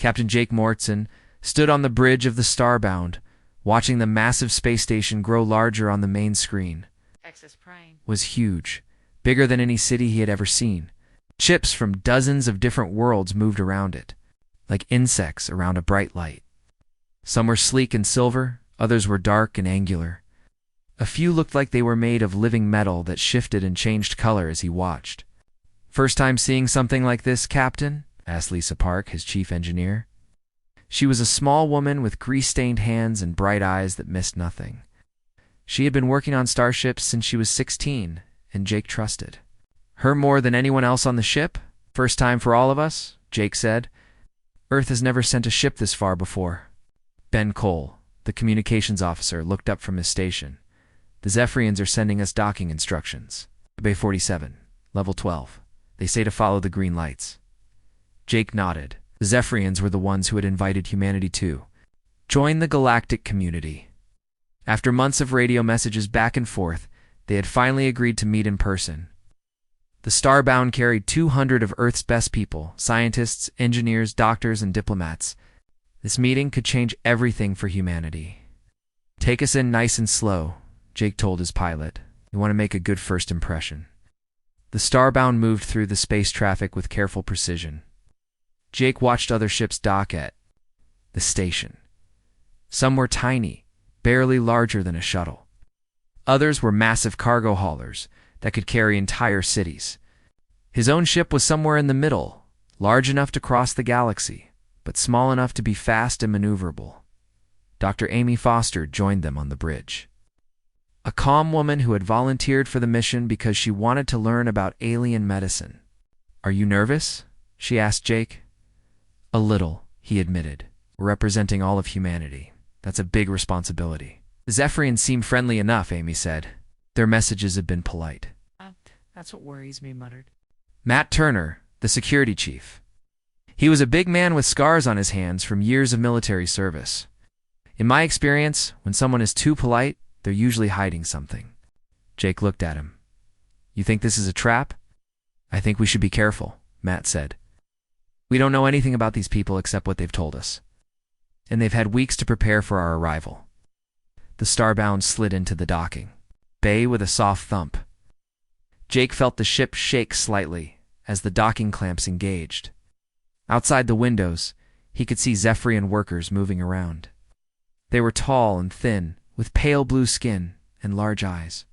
Captain Jake Mortson stood on the bridge of the Starbound, watching the massive space station grow larger on the main screen. Access Prime Was huge, bigger than any city he had ever seen. Ships from dozens of different worlds moved around it, like insects around a bright light. Some were sleek and silver, others were dark and angular. A few looked like they were made of living metal that shifted and changed color as he watched. "First time seeing something like this, Captain?" asked Lisa Park, his chief engineer. She was a small woman with grease-stained hands and bright eyes that missed nothing. She had been working on starships since she was 16, and Jake trusted her more than anyone else on the ship. "First time for all of us," Jake said. "Earth has never sent a ship this far before." Ben Cole, the communications officer, looked up from his station. "The Zephrians are sending us docking instructions. Bay 47, level 12. They say to follow the green lights." Jake nodded. The Zephrians were the ones who had invited humanity to join the Galactic community. After months of radio messages back and forth, they had finally agreed to meet in person. The Starbound carried 200 of Earth's best people, scientists, engineers, doctors, and diplomats. This meeting could change everything for humanity. "Take us in nice and slow," Jake told his pilot. "We want to make a good first impression." The Starbound moved through the space traffic with careful precision. Jake watched other ships dock at the station. Some were tiny, barely larger than a shuttle. Others were massive cargo haulers that could carry entire cities. His own ship was somewhere in the middle, large enough to cross the galaxy, but small enough to be fast and maneuverable. Dr. Amy Foster joined them on the bridge. A calm woman who had volunteered for the mission because she wanted to learn about alien medicine. "Are you nervous?" she asked Jake. "A little," he admitted. "We're representing all of humanity. That's a big responsibility." "The Zephrians seem friendly enough," Amy said. "Their messages have been polite." That's what worries me," muttered Matt Turner, the security chief. He was a big man with scars on his hands from years of military service. "In my experience, when someone is too polite, they're usually hiding something." Jake looked at him. "You think this is a trap?" "I think we should be careful," Matt said. "We don't know anything about these people except what they've told us. And they've had weeks to prepare for our arrival." The Starbound slid into the docking bay with a soft thump. Jake felt the ship shake slightly as the docking clamps engaged. Outside the windows, he could see Zephrian workers moving around. They were tall and thin, with pale blue skin and large eyes.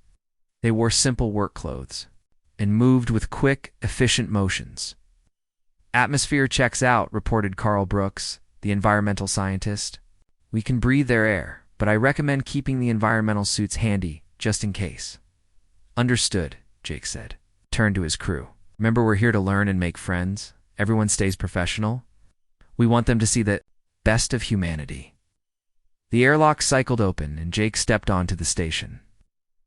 They wore simple work clothes and moved with quick, efficient motions. "Atmosphere checks out," reported Carl Brooks, the environmental scientist. "We can breathe their air, but I recommend keeping the environmental suits handy, just in case." "Understood," Jake said. Turned to his crew. "Remember, we're here to learn and make friends. Everyone stays professional. We want them to see the best of humanity." The airlock cycled open, and Jake stepped onto the station.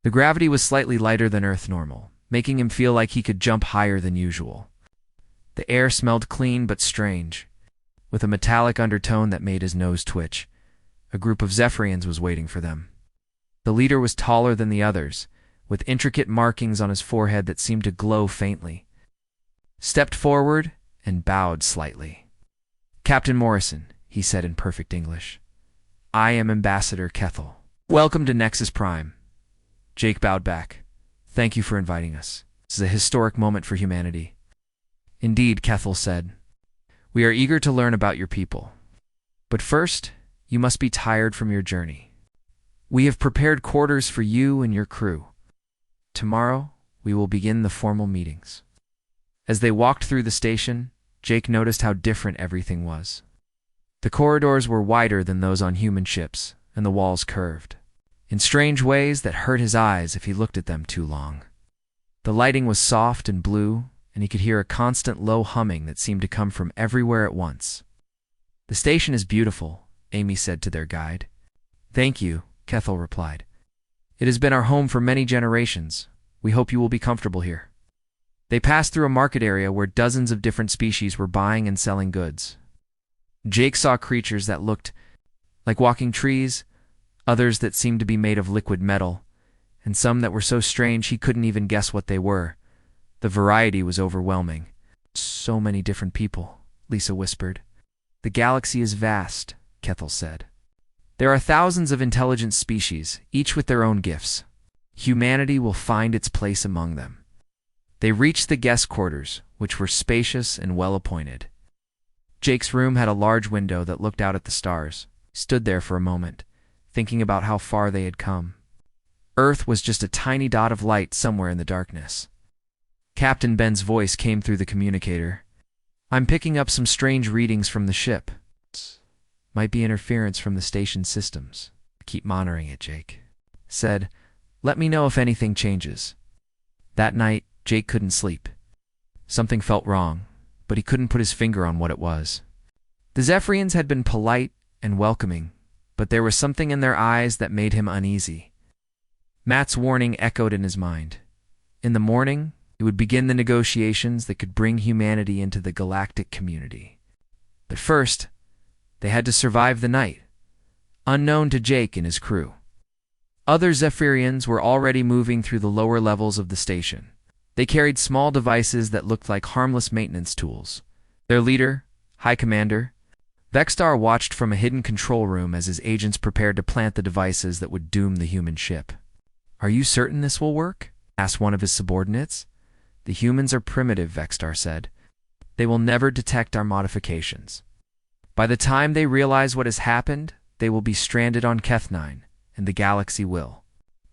The gravity was slightly lighter than Earth normal, making him feel like he could jump higher than usual. The air smelled clean but strange, with a metallic undertone that made his nose twitch. A group of Zephrians was waiting for them. The leader was taller than the others, with intricate markings on his forehead that seemed to glow faintly. Stepped forward and bowed slightly. "Captain Morrison," he said in perfect English. "I am Ambassador Kethel. Welcome to Nexus Prime." Jake bowed back. "Thank you for inviting us. This is a historic moment for humanity." "Indeed," Kethel said. "We are eager to learn about your people. But first, you must be tired from your journey. We have prepared quarters for you and your crew. Tomorrow, we will begin the formal meetings." As they walked through the station, Jake noticed how different everything was. The corridors were wider than those on human ships, and the walls curved in strange ways that hurt his eyes if he looked at them too long. The lighting was soft and blue, and he could hear a constant low humming that seemed to come from everywhere at once. "The station is beautiful," Amy said to their guide. "Thank you," Kethel replied. "It has been our home for many generations. We hope you will be comfortable here." They passed through a market area where dozens of different species were buying and selling goods. Jake saw creatures that looked like walking trees, others that seemed to be made of liquid metal, and some that were so strange he couldn't even guess what they were. The variety was overwhelming. "So many different people," Lisa whispered. The galaxy is vast, Kethel said. There are thousands of intelligent species, each with their own gifts. Humanity will find its place among them. They reached the guest quarters, which were spacious and well-appointed. Jake's room had a large window that looked out at the stars. He stood there for a moment, thinking about how far they had come. Earth was just a tiny dot of light somewhere in the darkness. Captain Ben's voice came through the communicator. "I'm picking up some strange readings from the ship. Might be interference from the station systems. Keep monitoring it," Jake said. "Let me know if anything changes." That night, Jake couldn't sleep. Something felt wrong, but he couldn't put his finger on what it was. The Zephrians had been polite and welcoming, but there was something in their eyes that made him uneasy. Matt's warning echoed in his mind. In the morning, it would begin the negotiations that could bring humanity into the galactic community. But first, they had to survive the night, unknown to Jake and his crew. Other Zephrians were already moving through the lower levels of the station. They carried small devices that looked like harmless maintenance tools. Their leader, High Commander, Vexstar, watched from a hidden control room as his agents prepared to plant the devices that would doom the human ship. "Are you certain this will work?" asked one of his subordinates. "The humans are primitive," Vexstar said. "They will never detect our modifications. By the time they realize what has happened, they will be stranded on Kethine, and the galaxy will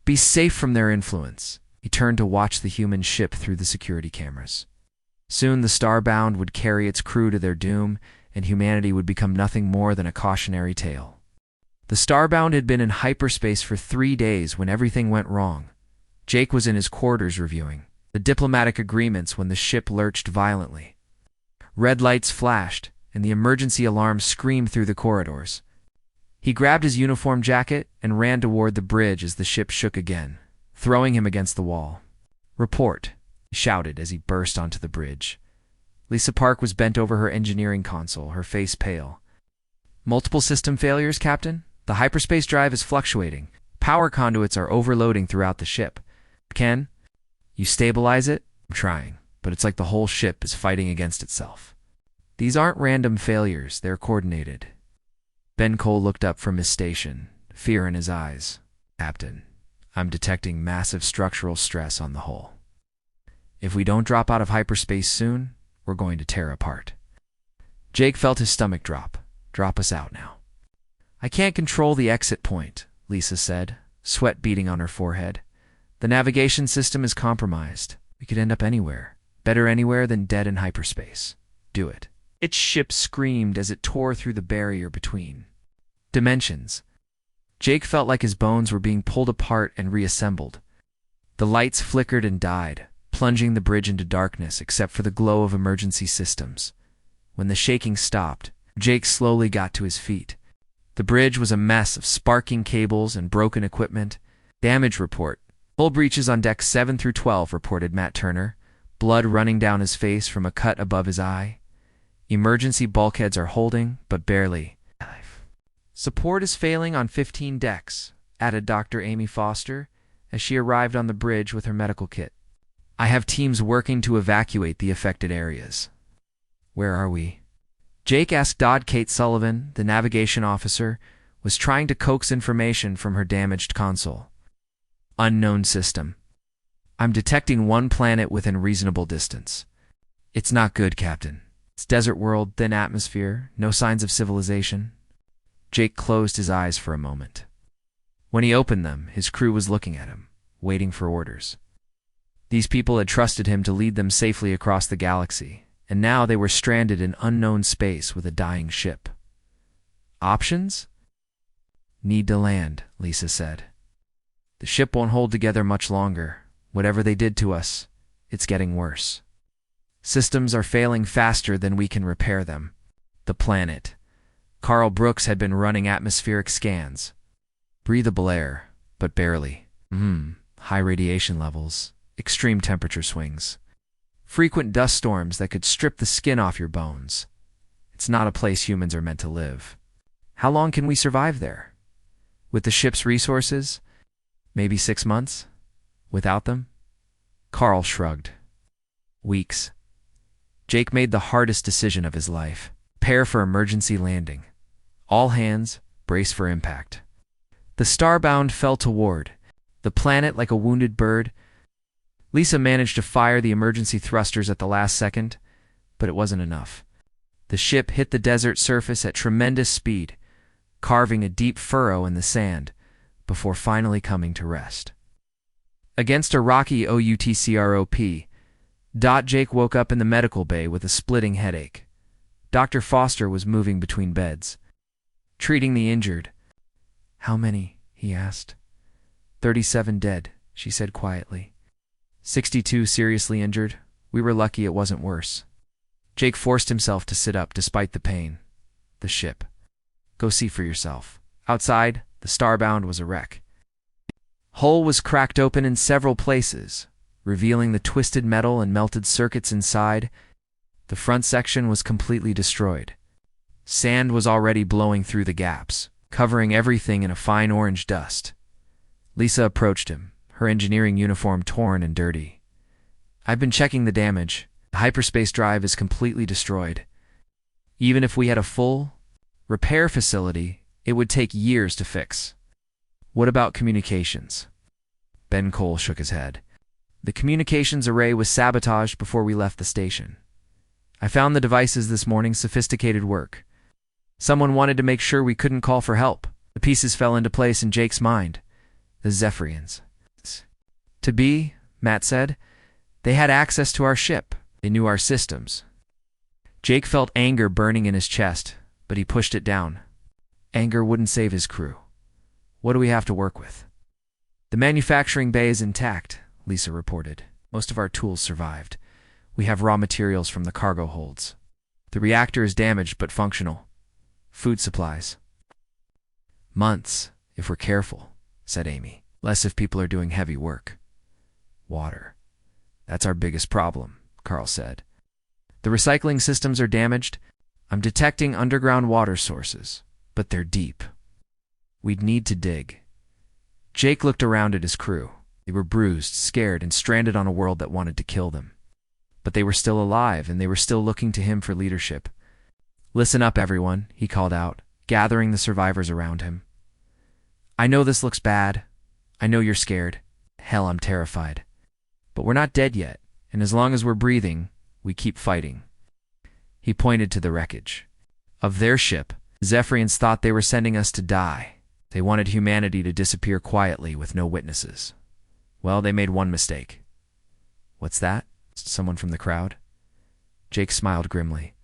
be safe from their influence." He turned to watch the human ship through the security cameras. Soon the Starbound would carry its crew to their doom, and humanity would become nothing more than a cautionary tale. The Starbound had been in hyperspace for 3 days when everything went wrong. Jake was in his quarters reviewing the diplomatic agreements when the ship lurched violently. Red lights flashed, and the emergency alarm screamed through the corridors. He grabbed his uniform jacket and ran toward the bridge as the ship shook again, throwing him against the wall. "Report," he shouted as he burst onto the bridge. Lisa Park was bent over her engineering console, her face pale. "Multiple system failures, Captain. The hyperspace drive is fluctuating. Power conduits are overloading throughout the ship. Can you stabilize it?" "I'm trying, but it's like the whole ship is fighting against itself." "These aren't random failures, they're coordinated." Ben Cole looked up from his station, fear in his eyes. "Captain, I'm detecting massive structural stress on the hull. If we don't drop out of hyperspace soon, we're going to tear apart." Jake felt his stomach drop. "Drop us out now." "I can't control the exit point," Lisa said, sweat beading on her forehead. "The navigation system is compromised. We could end up anywhere. Better anywhere than dead in hyperspace. Do it." Its ship screamed as it tore through the barrier between dimensions. Jake felt like his bones were being pulled apart and reassembled. The lights flickered and died, plunging the bridge into darkness except for the glow of emergency systems. When the shaking stopped, Jake slowly got to his feet. The bridge was a mess of sparking cables and broken equipment. "Damage report. Hull breaches on decks 7 through 12, reported Matt Turner, blood running down his face from a cut above his eye. "Emergency bulkheads are holding, but barely. Support is failing on 15 decks," added Dr. Amy Foster as she arrived on the bridge with her medical kit. "I have teams working to evacuate the affected areas." "Where are we?" Jake asked. Kate Sullivan, the navigation officer, was trying to coax information from her damaged console. "Unknown system. I'm detecting one planet within reasonable distance." "It's not good, Captain. It's desert world, thin atmosphere, no signs of civilization." Jake closed his eyes for a moment. When he opened them, his crew was looking at him, waiting for orders. These people had trusted him to lead them safely across the galaxy, and now they were stranded in unknown space with a dying ship. "Options?" "Need to land," Lisa said. "The ship won't hold together much longer. Whatever they did to us, it's getting worse. Systems are failing faster than we can repair them." The planet. Carl Brooks had been running atmospheric scans. Breathable air, but barely. High radiation levels, extreme temperature swings, frequent dust storms that could strip the skin off your bones. It's not a place humans are meant to live. "How long can we survive there? With the ship's resources? Maybe 6 months? Without them?" Carl shrugged. "Weeks." Jake made the hardest decision of his life. Prepare for emergency landing. All hands, brace for impact. The starbound fell toward the planet like a wounded bird. Lisa managed to fire the emergency thrusters at the last second, but it wasn't enough. The ship hit the desert surface at tremendous speed, carving a deep furrow in the sand before finally coming to rest. Against a rocky OUTCROP, Jake woke up in the medical bay with a splitting headache. Dr. Foster was moving between beds, treating the injured. "How many?" he asked. 37 dead, she said quietly. 62 seriously injured. We were lucky it wasn't worse. Jake forced himself to sit up despite the pain. The ship. Go see for yourself. Outside, the starbound was a wreck. Hull was cracked open in several places, revealing the twisted metal and melted circuits inside. The front section was completely destroyed. Sand was already blowing through the gaps, covering everything in a fine orange dust. Lisa approached him, her engineering uniform torn and dirty. "I've been checking the damage. The hyperspace drive is completely destroyed. Even if we had a full repair facility, it would take years to fix." "What about communications?" Ben Cole shook his head. "The communications array was sabotaged before we left the station. I found the devices this morning, sophisticated work. Someone wanted to make sure we couldn't call for help. The pieces fell into place in Jake's mind. The Zephrians. To be, Matt said. They had access to our ship. They knew our systems." Jake felt anger burning in his chest, but he pushed it down. Anger wouldn't save his crew. "What do we have to work with?" "The manufacturing bay is intact," Lisa reported. "Most of our tools survived. We have raw materials from the cargo holds. The reactor is damaged but functional. Food supplies." "Months, if we're careful," said Amy. "Less if people are doing heavy work." "Water. That's our biggest problem," Carl said. "The recycling systems are damaged. I'm detecting underground water sources, but they're deep. We'd need to dig." Jake looked around at his crew. They were bruised, scared, and stranded on a world that wanted to kill them. But they were still alive, and they were still looking to him for leadership. "Listen up, everyone," he called out, gathering the survivors around him. "I know this looks bad. I know you're scared. Hell, I'm terrified. But we're not dead yet, and as long as we're breathing, we keep fighting." He pointed to the wreckage of their ship. Zephrians thought they were sending us to die. They wanted humanity to disappear quietly with no witnesses. Well, they made one mistake. "What's that?" Someone from the crowd. Jake smiled grimly.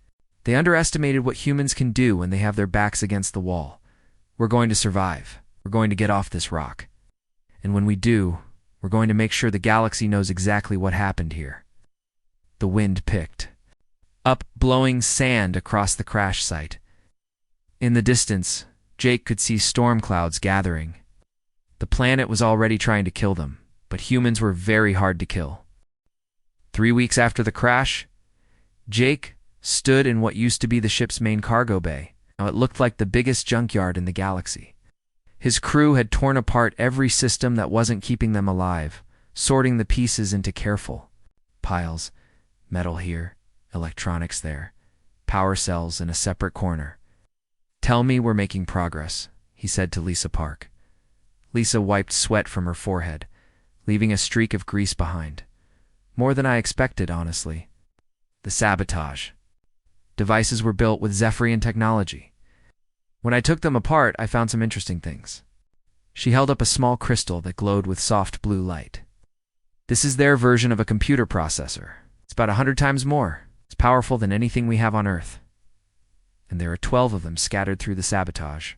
"They underestimated what humans can do when they have their backs against the wall. We're going to survive. We're going to get off this rock. And when we do, we're going to make sure the galaxy knows exactly what happened here." The wind picked up, blowing sand across the crash site. In the distance, Jake could see storm clouds gathering. The planet was already trying to kill them, but humans were very hard to kill. 3 weeks after the crash, Jake stood in what used to be the ship's main cargo bay. Now it looked like the biggest junkyard in the galaxy. His crew had torn apart every system that wasn't keeping them alive, sorting the pieces into careful piles. Metal here, electronics there, power cells in a separate corner. "Tell me we're making progress," he said to Lisa Park. Lisa wiped sweat from her forehead, leaving a streak of grease behind. More than I expected, honestly. The sabotage. Devices were built with Zephrian technology. When I took them apart, I found some interesting things. She held up a small crystal that glowed with soft blue light. "This is their version of a computer processor. It's about 100 times more. It's powerful than anything we have on Earth. And there are 12 of them scattered through the sabotage."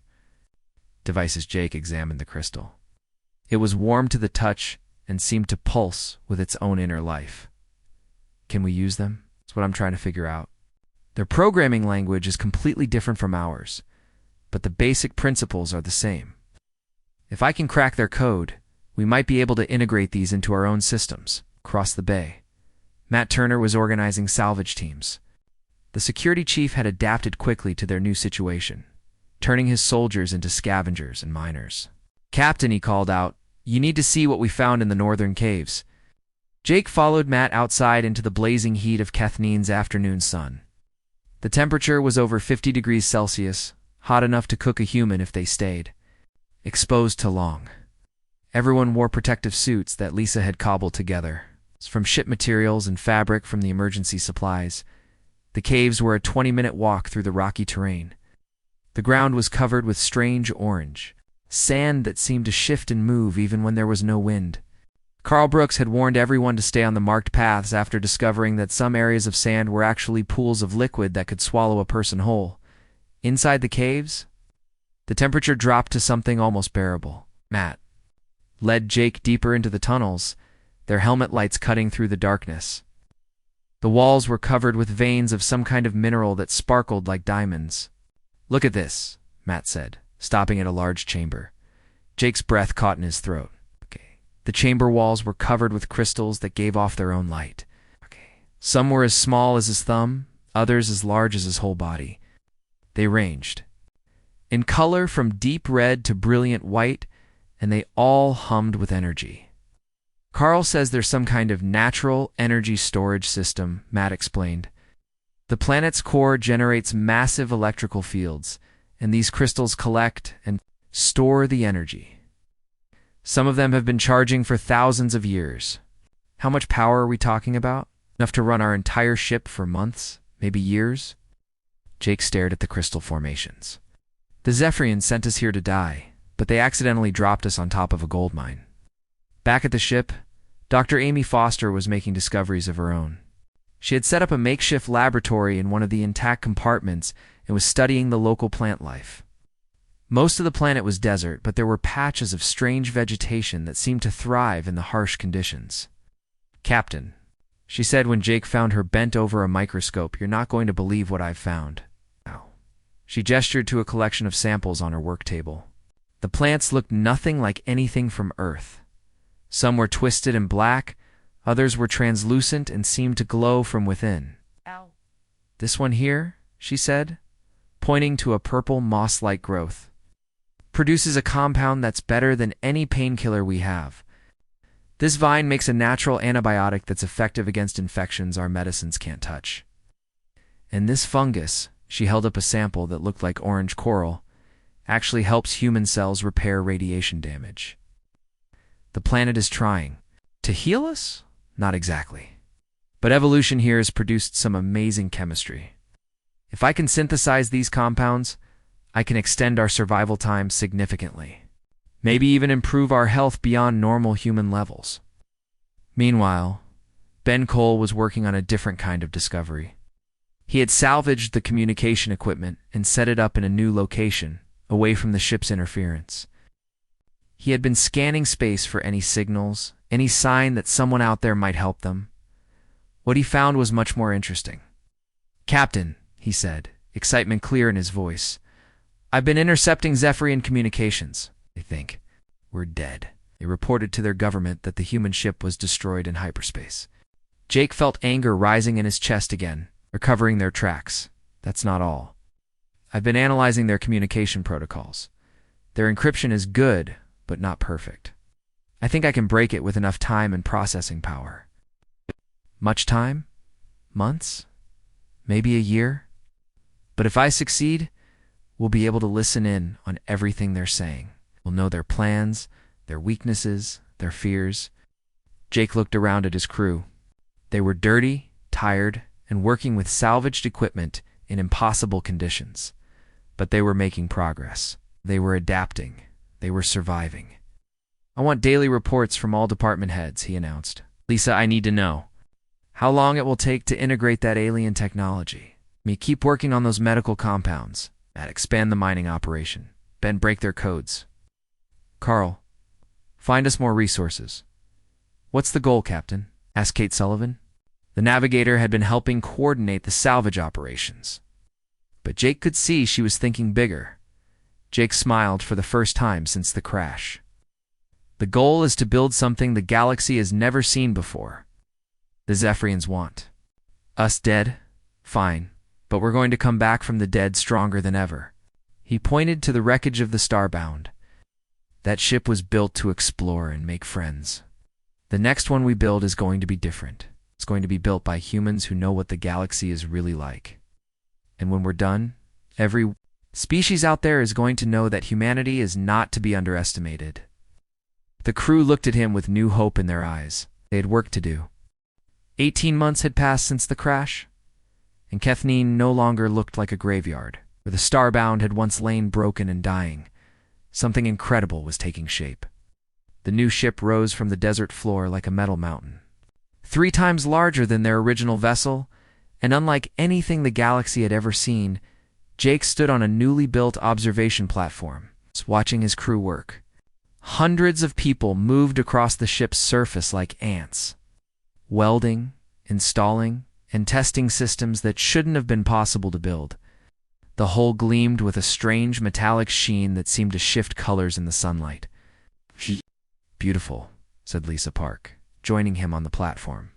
Devices. Jake examined the crystal. It was warm to the touch and seemed to pulse with its own inner life. "Can we use them?" That's what I'm trying to figure out. "Their programming language is completely different from ours, but the basic principles are the same. If I can crack their code, we might be able to integrate these into our own systems." Across the bay, Matt Turner was organizing salvage teams. The security chief had adapted quickly to their new situation, turning his soldiers into scavengers and miners. "Captain," he called out, "you need to see what we found in the northern caves." Jake followed Matt outside into the blazing heat of Kethine's afternoon sun. The temperature was over 50 degrees Celsius, hot enough to cook a human if they stayed exposed too long. Everyone wore protective suits that Lisa had cobbled together, from ship materials and fabric from the emergency supplies. The caves were a 20-minute walk through the rocky terrain. The ground was covered with strange orange sand that seemed to shift and move even when there was no wind. Carl Brooks had warned everyone to stay on the marked paths after discovering that some areas of sand were actually pools of liquid that could swallow a person whole. Inside the caves, the temperature dropped to something almost bearable. Matt led Jake deeper into the tunnels, their helmet lights cutting through the darkness. The walls were covered with veins of some kind of mineral that sparkled like diamonds. "Look at this," Matt said, stopping at a large chamber. Jake's breath caught in his throat. The chamber walls were covered with crystals that gave off their own light. Some were as small as his thumb, others as large as his whole body. They ranged in color from deep red to brilliant white, and they all hummed with energy. "Carl says there's some kind of natural energy storage system," Matt explained. "The planet's core generates massive electrical fields, and these crystals collect and store the energy. Some of them have been charging for thousands of years." "How much power are we talking about? Enough to run our entire ship for months, maybe years?" Jake stared at the crystal formations. "The Zephrian sent us here to die, but they accidentally dropped us on top of a gold mine." Back at the ship, Dr. Amy Foster was making discoveries of her own. She had set up a makeshift laboratory in one of the intact compartments and was studying the local plant life. Most of the planet was desert, but there were patches of strange vegetation that seemed to thrive in the harsh conditions. "Captain," she said when Jake found her bent over a microscope, "you're not going to believe what I've found." Ow. She gestured to a collection of samples on her work table. The plants looked nothing like anything from Earth. Some were twisted and black, others were translucent and seemed to glow from within. Ow. "This one here," she said, pointing to a purple moss-like growth, "produces a compound that's better than any painkiller we have. This vine makes a natural antibiotic that's effective against infections our medicines can't touch. And this fungus," she held up a sample that looked like orange coral, "actually helps human cells repair radiation damage. The planet is trying to heal us? Not exactly. But evolution here has produced some amazing chemistry. If I can synthesize these compounds, I can extend our survival time significantly. Maybe even improve our health beyond normal human levels." Meanwhile, Ben Cole was working on a different kind of discovery. He had salvaged the communication equipment and set it up in a new location, away from the ship's interference. He had been scanning space for any signals, any sign that someone out there might help them. What he found was much more interesting. "Captain," he said, excitement clear in his voice, "I've been intercepting Zephrian communications. They think we're dead." They reported to their government that the human ship was destroyed in hyperspace. Jake felt anger rising in his chest again, recovering their tracks. "That's not all. I've been analyzing their communication protocols. Their encryption is good, but not perfect. I think I can break it with enough time and processing power." "Much time? Months? Maybe a year? But if I succeed, we'll be able to listen in on everything they're saying. We'll know their plans, their weaknesses, their fears." Jake looked around at his crew. They were dirty, tired, and working with salvaged equipment in impossible conditions. But they were making progress. They were adapting. They were surviving. "I want daily reports from all department heads," he announced. "Lisa, I need to know how long it will take to integrate that alien technology. Me keep working on those medical compounds. Matt, expand the mining operation. Ben, break their codes. Carl, find us more resources." "What's the goal, Captain?" asked Kate Sullivan. The navigator had been helping coordinate the salvage operations. But Jake could see she was thinking bigger. Jake smiled for the first time since the crash. "The goal is to build something the galaxy has never seen before. The Zephrians want us dead? Fine, but we're going to come back from the dead stronger than ever." He pointed to the wreckage of the Starbound. "That ship was built to explore and make friends. The next one we build is going to be different. It's going to be built by humans who know what the galaxy is really like. And when we're done, every species out there is going to know that humanity is not to be underestimated. The crew looked at him with new hope in their eyes. They had work to do. 18 months had passed since the crash, and Kethine no longer looked like a graveyard, where the starbound had once lain broken and dying. Something incredible was taking shape. The new ship rose from the desert floor like a metal mountain. 3 times larger than their original vessel, and unlike anything the galaxy had ever seen, Jake stood on a newly built observation platform, watching his crew work. Hundreds of people moved across the ship's surface like ants, welding, installing, and testing systems that shouldn't have been possible to build. The hull gleamed with a strange metallic sheen that seemed to shift colors in the sunlight. "Beautiful," said Lisa Park, joining him on the platform.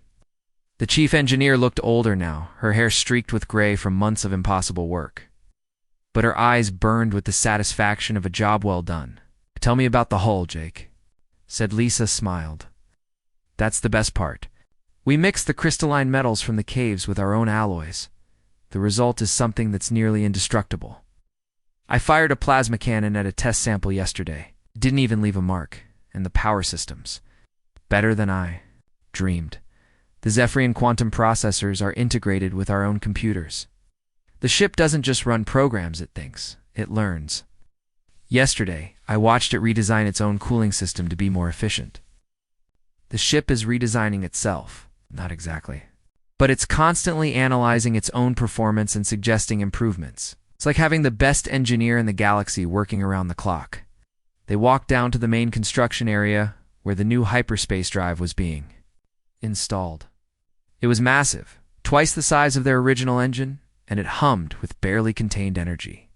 The chief engineer looked older now, her hair streaked with gray from months of impossible work. But her eyes burned with the satisfaction of a job well done. "Tell me about the hull, Jake," said Lisa, smiled. "That's the best part. We mixed the crystalline metals from the caves with our own alloys. The result is something that's nearly indestructible. I fired a plasma cannon at a test sample yesterday. It didn't even leave a mark. And the power systems. Better than I dreamed. The Zephrian quantum processors are integrated with our own computers. The ship doesn't just run programs it thinks, it learns. Yesterday, I watched it redesign its own cooling system to be more efficient. The ship is redesigning itself. Not exactly. But it's constantly analyzing its own performance and suggesting improvements. It's like having the best engineer in the galaxy working around the clock. They walked down to the main construction area where the new hyperspace drive was being installed. It was massive, twice the size of their original engine, and it hummed with barely contained energy.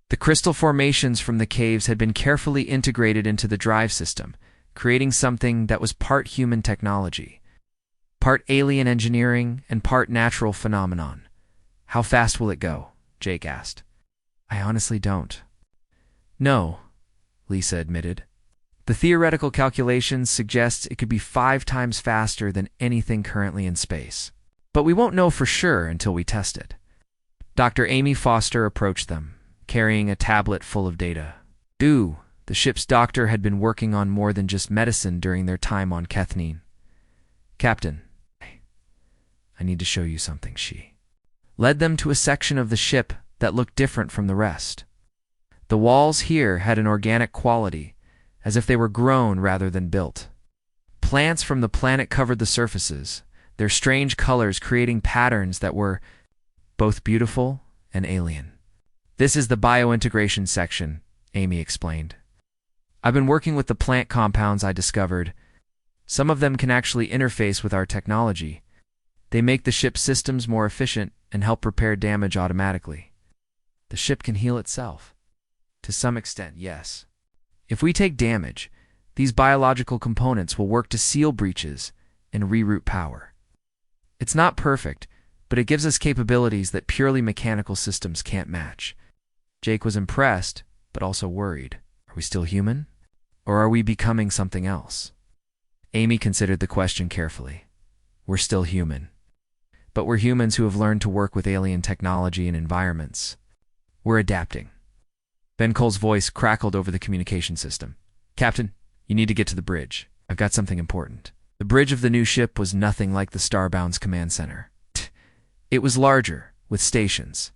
The crystal formations from the caves had been carefully integrated into the drive system, creating something that was part human technology, part alien engineering, and part natural phenomenon. "How fast will it go?" Jake asked. "I honestly don't." "No," Lisa admitted. "The theoretical calculations suggest it could be 5 times faster than anything currently in space. But we won't know for sure until we test it." Dr. Amy Foster approached them, carrying a tablet full of data. The ship's doctor had been working on more than just medicine during their time on Kethine. "Captain, I need to show you something," she led them to a section of the ship that looked different from the rest. The walls here had an organic quality, as if they were grown rather than built. Plants from the planet covered the surfaces, their strange colors creating patterns that were both beautiful and alien. "This is the biointegration section," Amy explained. "I've been working with the plant compounds I discovered. Some of them can actually interface with our technology. They make the ship's systems more efficient and help repair damage automatically. The ship can heal itself. To some extent, yes. If we take damage, these biological components will work to seal breaches and reroute power. It's not perfect, but it gives us capabilities that purely mechanical systems can't match." Jake was impressed, but also worried. Are we still human? Or are we becoming something else? Amy considered the question carefully. We're still human. But we're humans who have learned to work with alien technology and environments. We're adapting. Ben Cole's voice crackled over the communication system. "Captain, you need to get to the bridge. I've got something important." The bridge of the new ship was nothing like the Starbound's command center. It was larger, with stations,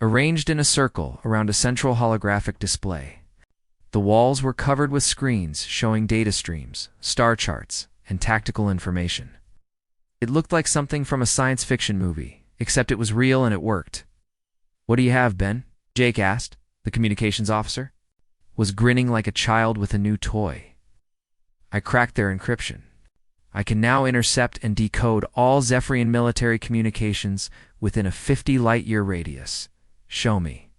arranged in a circle around a central holographic display. The walls were covered with screens showing data streams, star charts, and tactical information. It looked like something from a science fiction movie, except it was real and it worked. "What do you have, Ben?" Jake asked. The communications officer was grinning like a child with a new toy. "I cracked their encryption. I can now intercept and decode all Zephrian military communications within a 50 light-year radius. Show me."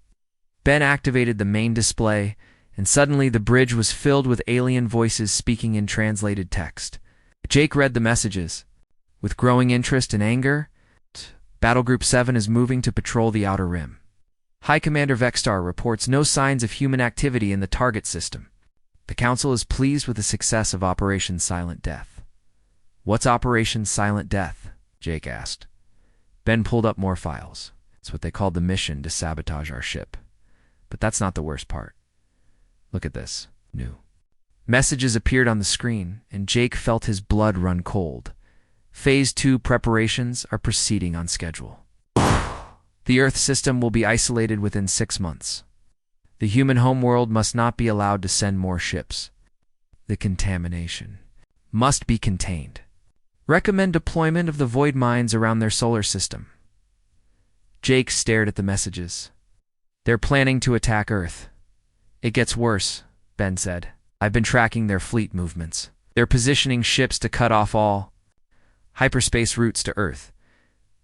Ben activated the main display, and suddenly the bridge was filled with alien voices speaking in translated text. Jake read the messages. With growing interest and anger, Battle Group 7 is moving to patrol the Outer Rim. High Commander Vexstar reports no signs of human activity in the target system. The Council is pleased with the success of Operation Silent Death. "What's Operation Silent Death?" Jake asked. Ben pulled up more files. It's what they called the mission to sabotage our ship. But that's not the worst part. Look at this. New. Messages appeared on the screen, and Jake felt his blood run cold. Phase 2 preparations are proceeding on schedule. The Earth system will be isolated within 6 months. The human homeworld must not be allowed to send more ships. The contamination must be contained. Recommend deployment of the void mines around their solar system. Jake stared at the messages. They're planning to attack Earth. It gets worse, Ben said. I've been tracking their fleet movements. They're positioning ships to cut off all hyperspace routes to Earth.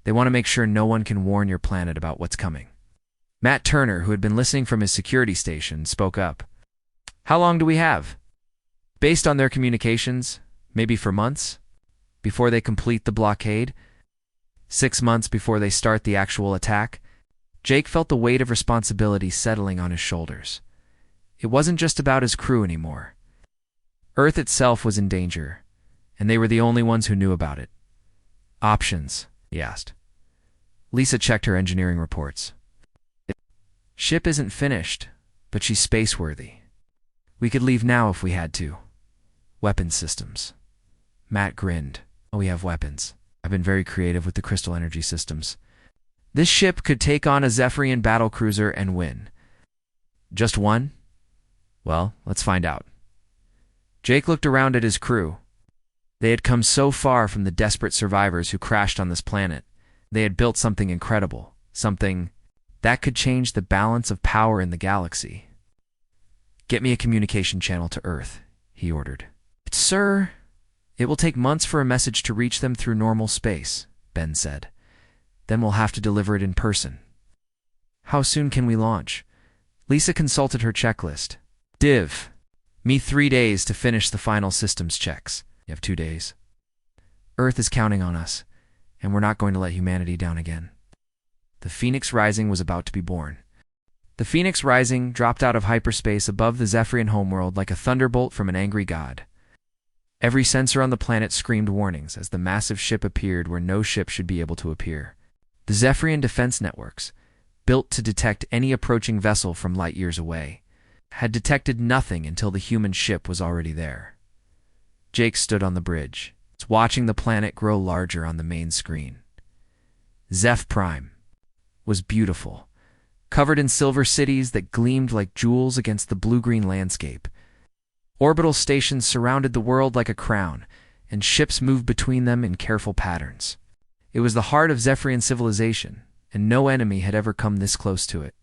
They want to make sure no one can warn your planet about what's coming. Matt Turner, who had been listening from his security station, spoke up. How long do we have? Based on their communications, maybe for months, before they complete the blockade, 6 months before they start the actual attack. Jake felt the weight of responsibility settling on his shoulders. It wasn't just about his crew anymore. Earth itself was in danger, and they were the only ones who knew about it. Options, he asked. Lisa checked her engineering reports. Ship isn't finished, but she's space-worthy. We could leave now if we had to. Weapons systems. Matt grinned. Oh, we have weapons. I've been very creative with the crystal energy systems. This ship could take on a Zephrian battlecruiser and win. Just one? Well, let's find out. Jake looked around at his crew. They had come so far from the desperate survivors who crashed on this planet. They had built something incredible, something that could change the balance of power in the galaxy. Get me a communication channel to Earth, he ordered. Sir, it will take months for a message to reach them through normal space, Ben said. Then we'll have to deliver it in person. How soon can we launch? Lisa consulted her checklist. Div. Me 3 days to finish the final systems checks. You have 2 days. Earth is counting on us, and we're not going to let humanity down again. The Phoenix Rising was about to be born. The Phoenix Rising dropped out of hyperspace above the Zephrian homeworld like a thunderbolt from an angry god. Every sensor on the planet screamed warnings as the massive ship appeared where no ship should be able to appear. The Zephrian defense networks, built to detect any approaching vessel from light years away, had detected nothing until the human ship was already there. Jake stood on the bridge, watching the planet grow larger on the main screen. Zeph Prime was beautiful, covered in silver cities that gleamed like jewels against the blue-green landscape. Orbital stations surrounded the world like a crown, and ships moved between them in careful patterns. It was the heart of Zephrian civilization, and no enemy had ever come this close to it.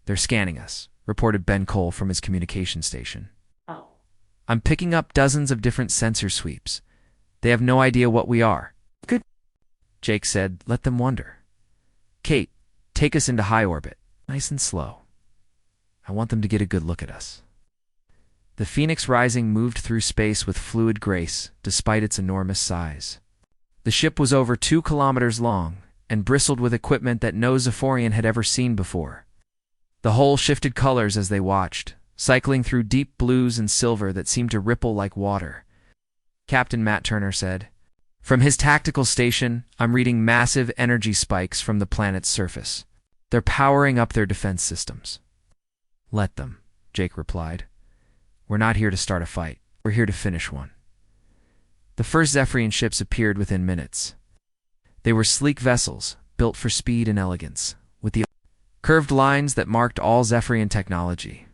They're scanning us, reported Ben Cole from his communication station. I'm picking up dozens of different sensor sweeps. They have no idea what we are. Good, Jake said. Let them wonder. Kate, take us into high orbit. Nice and slow. I want them to get a good look at us. The Phoenix Rising moved through space with fluid grace, despite its enormous size. The ship was over 2 kilometers long, and bristled with equipment that no Zephrian had ever seen before. The hull shifted colors as they watched, cycling through deep blues and silver that seemed to ripple like water. Captain Matt Turner said, From his tactical station, I'm reading massive energy spikes from the planet's surface. They're powering up their defense systems. Let them, Jake replied. We're not here to start a fight. We're here to finish one. The first Zephrian ships appeared within minutes. They were sleek vessels, built for speed and elegance, with the curved lines that marked all Zephrian technology.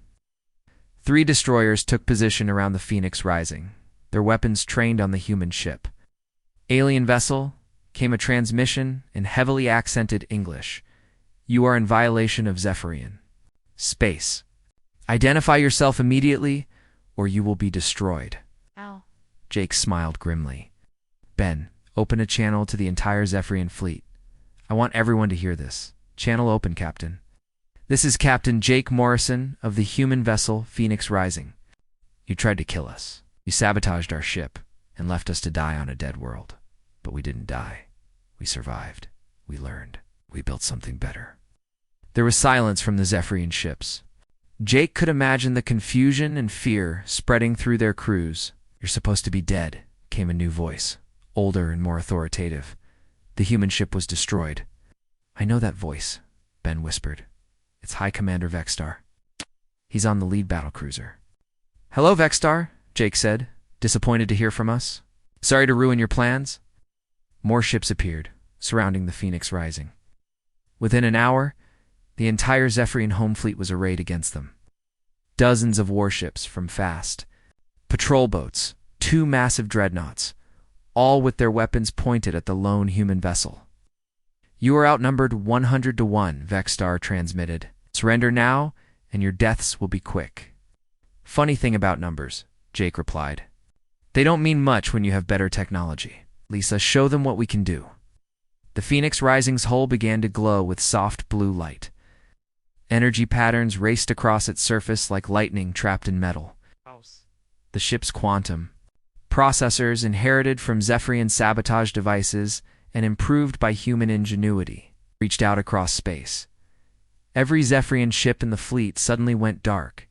3 destroyers took position around the Phoenix Rising, their weapons trained on the human ship. Alien vessel, came a transmission in heavily accented English. You are in violation of Zephrian space. Identify yourself immediately, or you will be destroyed. Ow. Jake smiled grimly. Ben, open a channel to the entire Zephrian fleet. I want everyone to hear this. Channel open, Captain. This is Captain Jake Morrison of the human vessel Phoenix Rising. You tried to kill us. You sabotaged our ship and left us to die on a dead world. But we didn't die. We survived. We learned. We built something better. There was silence from the Zephrian ships. Jake could imagine the confusion and fear spreading through their crews. You're supposed to be dead, came a new voice, older and more authoritative. The human ship was destroyed. I know that voice, Ben whispered. It's High Commander Vexstar. He's on the lead battlecruiser. Hello, Vexstar, Jake said, disappointed to hear from us. Sorry to ruin your plans. More ships appeared, surrounding the Phoenix Rising. Within an hour, the entire Zephrian home fleet was arrayed against them. Dozens of warships from fast, patrol boats, 2 massive dreadnoughts, all with their weapons pointed at the lone human vessel. You are outnumbered 100 to 1, Vexstar transmitted. Surrender now, and your deaths will be quick. Funny thing about numbers, Jake replied. They don't mean much when you have better technology. Lisa, show them what we can do. The Phoenix Rising's hull began to glow with soft blue light. Energy patterns raced across its surface like lightning trapped in metal. The ship's quantum processors, inherited from Zephrian sabotage devices and improved by human ingenuity, reached out across space. Every Zephrian ship in the fleet suddenly went dark,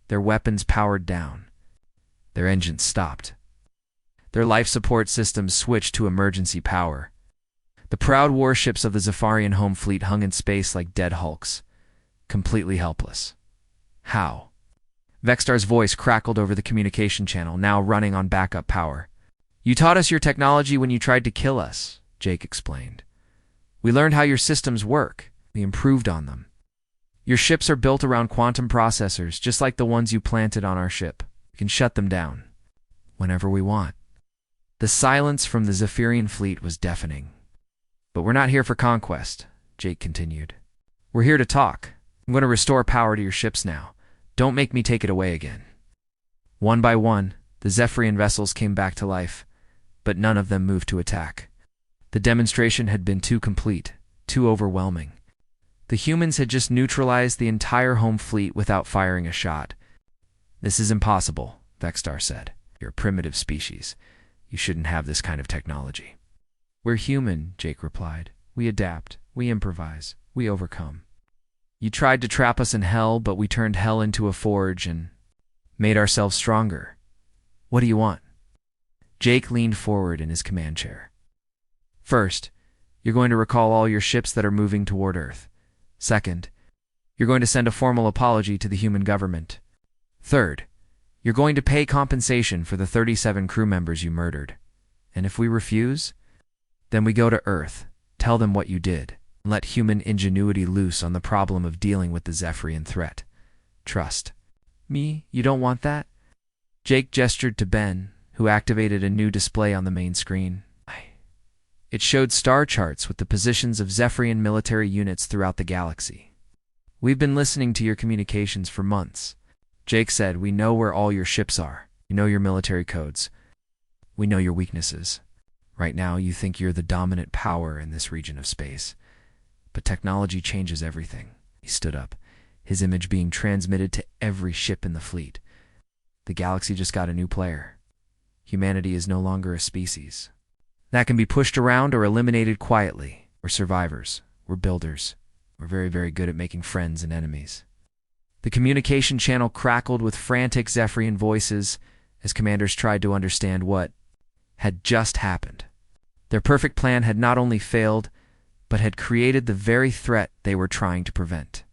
their weapons powered down. Their engines stopped. Their life support systems switched to emergency power. The proud warships of the Zephrian home fleet hung in space like dead hulks, completely helpless. How? Vexstar's voice crackled over the communication channel, now running on backup power. You taught us your technology when you tried to kill us, Jake explained. We learned how your systems work. We improved on them. Your ships are built around quantum processors, just like the ones you planted on our ship. We can shut them down whenever we want. The silence from the Zephrian fleet was deafening. But we're not here for conquest, Jake continued. We're here to talk. I'm going to restore power to your ships now. Don't make me take it away again. One by one, the Zephrian vessels came back to life, but none of them moved to attack. The demonstration had been too complete, too overwhelming. The humans had just neutralized the entire home fleet without firing a shot. This is impossible, Vexstar said. You're a primitive species. You shouldn't have this kind of technology. We're human, Jake replied. We adapt, we improvise, we overcome. You tried to trap us in hell, but we turned hell into a forge and made ourselves stronger. What do you want? Jake leaned forward in his command chair. First, you're going to recall all your ships that are moving toward Earth. Second, you're going to send a formal apology to the human government. Third, you're going to pay compensation for the 37 crew members you murdered. And if we refuse, then we go to Earth, tell them what you did, and let human ingenuity loose on the problem of dealing with the Zephrian threat. Trust. Me? You don't want that? Jake gestured to Ben, who activated a new display on the main screen. It showed star charts with the positions of Zephrian military units throughout the galaxy. We've been listening to your communications for months. Jake said, we know where all your ships are. We know your military codes. We know your weaknesses. Right now, you think you're the dominant power in this region of space. But technology changes everything. He stood up, his image being transmitted to every ship in the fleet. The galaxy just got a new player. Humanity is no longer a species that can be pushed around or eliminated quietly. We're survivors. We're builders. We're very, very good at making friends and enemies. The communication channel crackled with frantic Zephrian voices as commanders tried to understand what had just happened. Their perfect plan had not only failed, but had created the very threat they were trying to prevent.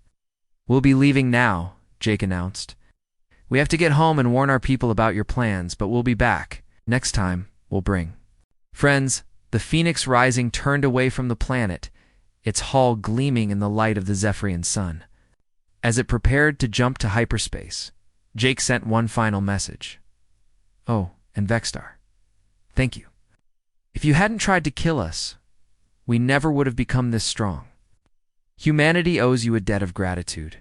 We'll be leaving now, Jake announced. We have to get home and warn our people about your plans, but we'll be back. Next time, we'll bring. Friends, the Phoenix Rising turned away from the planet, its hull gleaming in the light of the Zephrian sun. As it prepared to jump to hyperspace, Jake sent one final message. Oh, and Vexstar, thank you. If you hadn't tried to kill us, we never would have become this strong. Humanity owes you a debt of gratitude.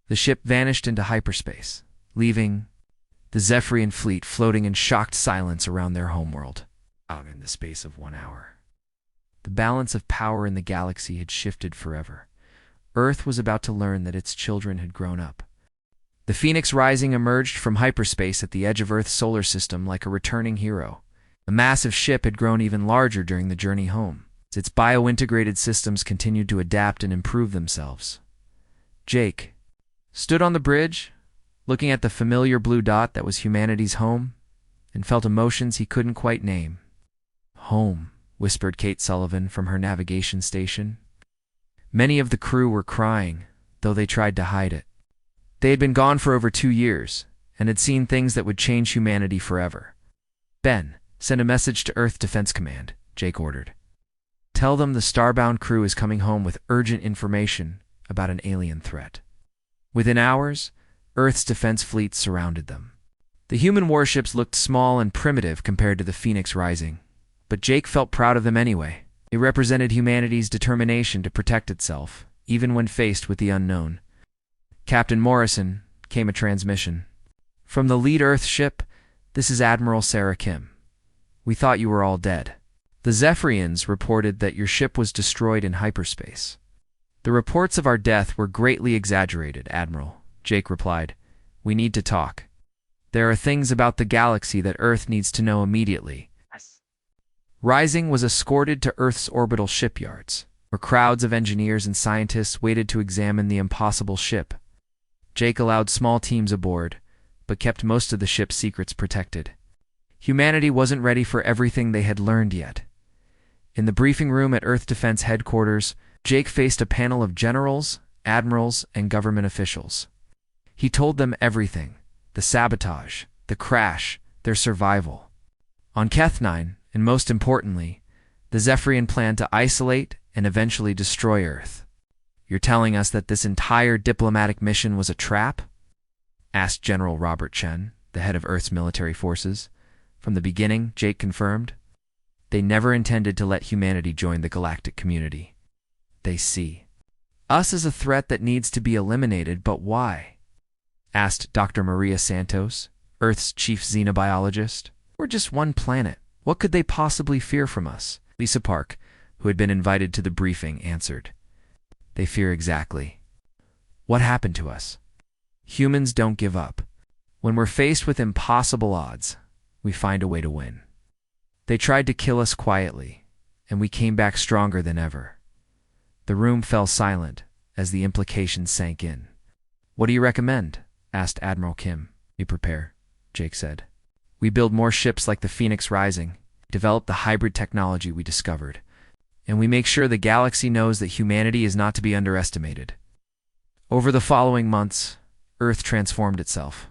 The ship vanished into hyperspace, leaving the Zephrian fleet floating in shocked silence around their homeworld. Out in the space of 1 hour. The balance of power in the galaxy had shifted forever. Earth was about to learn that its children had grown up. The Phoenix Rising emerged from hyperspace at the edge of Earth's solar system like a returning hero. The massive ship had grown even larger during the journey home. Its bio-integrated systems continued to adapt and improve themselves. Jake stood on the bridge, looking at the familiar blue dot that was humanity's home, and felt emotions he couldn't quite name. Home, whispered Kate Sullivan from her navigation station. Many of the crew were crying, though they tried to hide it. They had been gone for over 2 years, and had seen things that would change humanity forever. "Ben, send a message to Earth Defense Command," Jake ordered. "Tell them the starbound crew is coming home with urgent information about an alien threat." Within hours, Earth's defense fleet surrounded them. The human warships looked small and primitive compared to the Phoenix Rising, but Jake felt proud of them anyway. It represented humanity's determination to protect itself, even when faced with the unknown. "Captain Morrison," came a transmission. "From the lead Earth ship, this is Admiral Sarah Kim. We thought you were all dead. The Zephrians reported that your ship was destroyed in hyperspace." "The reports of our death were greatly exaggerated, Admiral," Jake replied. "We need to talk. There are things about the galaxy that Earth needs to know immediately." Rising was escorted to Earth's orbital shipyards, where crowds of engineers and scientists waited to examine the impossible ship. Jake allowed small teams aboard, but kept most of the ship's secrets protected. Humanity wasn't ready for everything they had learned yet. In the briefing room at Earth Defense Headquarters, Jake faced a panel of generals, admirals, and government officials. He told them everything: the sabotage, the crash, their survival. On Kethine, and most importantly, the Zephrian plan to isolate and eventually destroy Earth. "You're telling us that this entire diplomatic mission was a trap?" asked General Robert Chen, the head of Earth's military forces. "From the beginning," Jake confirmed. "They never intended to let humanity join the galactic community. They see us as a threat that needs to be eliminated, but why?" asked Dr. Maria Santos, Earth's chief xenobiologist. "We're just one planet. What could they possibly fear from us?" Lisa Park, who had been invited to the briefing, answered. "They fear exactly what happened to us. Humans don't give up. When we're faced with impossible odds, we find a way to win. They tried to kill us quietly, and we came back stronger than ever." The room fell silent as the implications sank in. "What do you recommend?" asked Admiral Kim. "We prepare," Jake said. "We build more ships like the Phoenix Rising, develop the hybrid technology we discovered, and we make sure the galaxy knows that humanity is not to be underestimated." Over the following months, Earth transformed itself.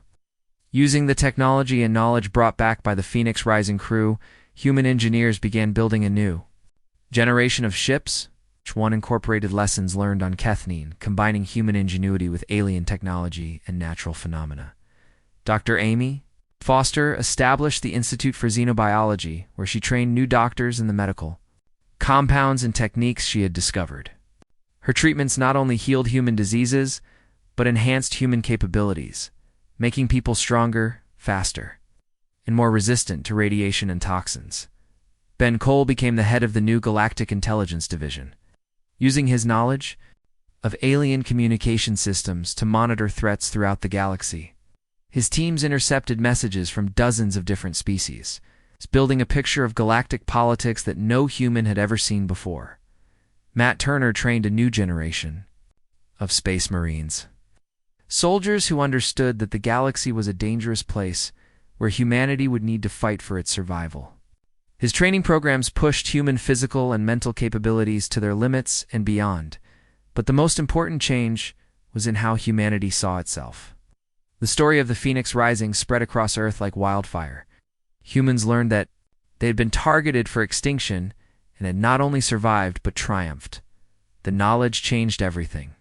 Using the technology and knowledge brought back by the Phoenix Rising crew, human engineers began building a new generation of ships. Each one incorporated lessons learned on Kethine, combining human ingenuity with alien technology and natural phenomena. Dr. Amy Foster established the Institute for Xenobiology, where she trained new doctors in the medical compounds and techniques she had discovered. Her treatments not only healed human diseases, but enhanced human capabilities, making people stronger, faster, and more resistant to radiation and toxins. Ben Cole became the head of the new Galactic Intelligence Division, using his knowledge of alien communication systems to monitor threats throughout the galaxy. His teams intercepted messages from dozens of different species, building a picture of galactic politics that no human had ever seen before. Matt Turner trained a new generation of Space Marines, soldiers who understood that the galaxy was a dangerous place where humanity would need to fight for its survival. His training programs pushed human physical and mental capabilities to their limits and beyond, but the most important change was in how humanity saw itself. The story of the Phoenix Rising spread across Earth like wildfire. Humans learned that they had been targeted for extinction and had not only survived but triumphed. The knowledge changed everything.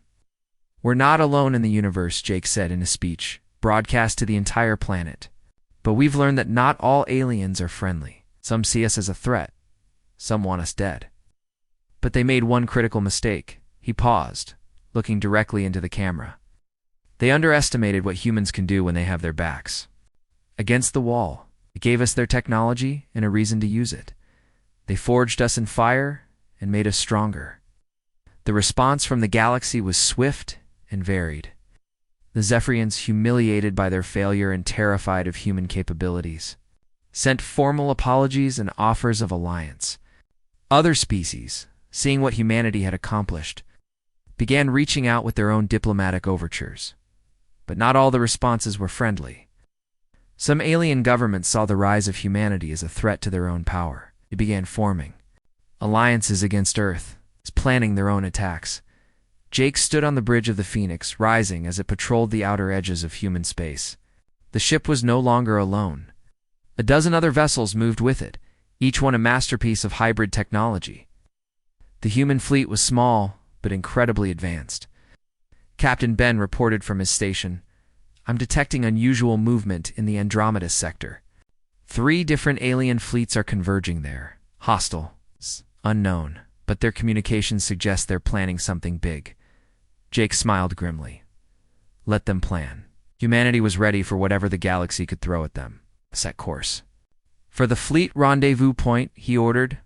"We're not alone in the universe," Jake said in a speech, broadcast to the entire planet. "But we've learned that not all aliens are friendly. Some see us as a threat. Some want us dead." But they made one critical mistake. He paused, looking directly into the camera. They underestimated what humans can do when they have their backs against the wall. It gave us their technology and a reason to use it. They forged us in fire and made us stronger. The response from the galaxy was swift and varied. The Zephrians, humiliated by their failure and terrified of human capabilities, sent formal apologies and offers of alliance. Other species, seeing what humanity had accomplished, began reaching out with their own diplomatic overtures. But not all the responses were friendly. Some alien governments saw the rise of humanity as a threat to their own power. They began forming alliances against Earth, planning their own attacks. Jake stood on the bridge of the Phoenix, Rising as it patrolled the outer edges of human space. The ship was no longer alone. A dozen other vessels moved with it, each one a masterpiece of hybrid technology. The human fleet was small, but incredibly advanced. Captain Ben reported from his station, "I'm detecting unusual movement in the Andromeda sector. 3 different alien fleets are converging there. Hostile, unknown, but their communications suggest they're planning something big." Jake smiled grimly. Let them plan. Humanity was ready for whatever the galaxy could throw at them. Set course. For the fleet rendezvous point, he ordered,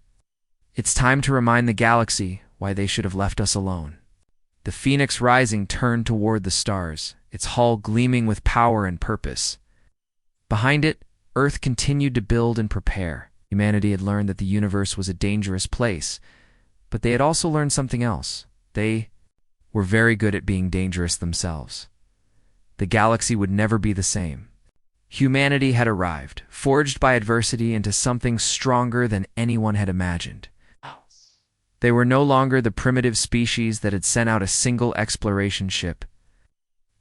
"It's time to remind the galaxy why they should have left us alone." The Phoenix Rising turned toward the stars, its hull gleaming with power and purpose. Behind it, Earth continued to build and prepare. Humanity had learned that the universe was a dangerous place, but they had also learned something else. They were very good at being dangerous themselves. The galaxy would never be the same. Humanity had arrived, forged by adversity into something stronger than anyone had imagined. They were no longer the primitive species that had sent out a single exploration ship.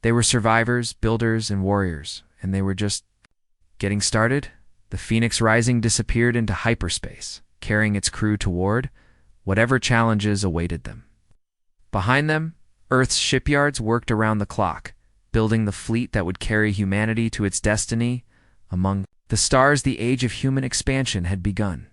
They were survivors, builders, and warriors, and they were just getting started. The Phoenix Rising disappeared into hyperspace, carrying its crew toward whatever challenges awaited them. Behind them, Earth's shipyards worked around the clock, building the fleet that would carry humanity to its destiny. Among the stars, the age of human expansion had begun.